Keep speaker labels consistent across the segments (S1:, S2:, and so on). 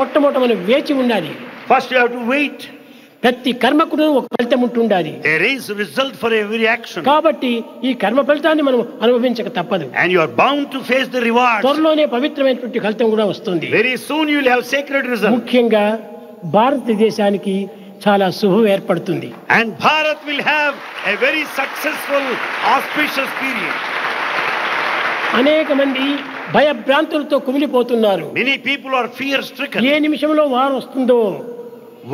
S1: మొట్టమొదట మనం వేచి ఉండాలి.
S2: First you have to wait.
S1: ప్రతి కర్మకు ఒక ఫలితం ఉంటుండాలి.
S2: There is a result for every action.
S1: కాబట్టి ఈ కర్మ ఫలితాన్ని మనం అనుభవించక తప్పదు.
S2: And you are bound to face the rewards.
S1: త్వరలోనే పవిత్రమైనటువంటి ఫలితం కూడా వస్తుంది.
S2: Very soon you will have sacred results.
S1: ముఖ్యంగా భారతదేశానికి చాలా శుభం ఏర్పడుతుంది.
S2: And Bharat will have a very successful, auspicious period.
S1: అనేక మంది భయభ్రాంతులతో కుమిలిపోతున్నారు.
S2: Many people are fear-stricken.
S1: ఏ నిమిషంలో వార్ వస్తుందో,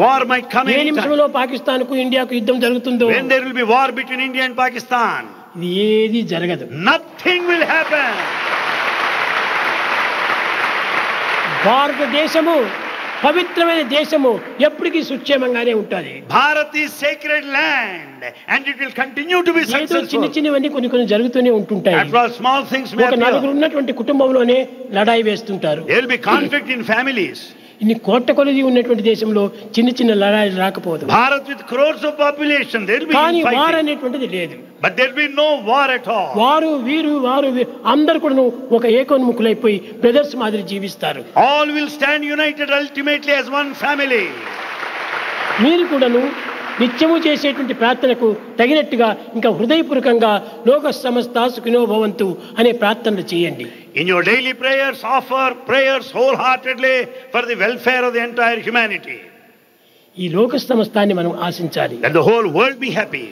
S2: War might come
S1: ఏ
S2: anytime.
S1: నిమిషంలో పాకిస్తాన్కు ఇండియాకు యుద్ధం జరుగుతుందో,
S2: When there will be war between India and Pakistan,
S1: ఇది ఏది జరగదు.
S2: nothing will happen.
S1: భారతదేశము పవిత్రమైన దేశము ఎప్పటికీ సుక్షేమంగానే ఉంటుంది.
S2: Bharat is sacred land and it will continue to be
S1: ఏదో చిన్న
S2: successful.
S1: చిన్నవన్నీ కొన్ని జరుగుతూనే ఉంటుంటాయి.
S2: After all, small things may
S1: ఒక నలుగురు
S2: appear.
S1: ఉన్నటువంటి కుటుంబంలోనే లడాయి వేస్తుంటారు.
S2: There will be conflict in families.
S1: ఇన్ని కోట్ల కొలది ఉన్నటువంటి దేశంలో చిన్న చిన్న లడాయిలు రాకపోదు.
S2: Bharat with crores of population, there will
S1: కానీ
S2: be
S1: వారు
S2: fighting.
S1: అనేటువంటిది లేదు.
S2: But there will be no war at all.
S1: వారు వీరు అందరు కూడా ఒక ఏకోన్ముఖులైపోయి బ్రదర్స్ మాదిరి జీవిస్తారు.
S2: All will stand united ultimately as one family.
S1: మీరు కూడాను నిత్యము చేసేటువంటి ప్రార్థనకు తగినట్టుగా ఇంకా హృదయపూర్వకంగా లోక సమస్త సుఖినో భవంతు అనే ప్రార్థనలు చేయండి.
S2: In your daily prayers, offer prayers wholeheartedly for the welfare of the entire humanity.
S1: ఈ లోక సమస్తాన్ని మనం ఆశించాలి.
S2: That the whole world be happy.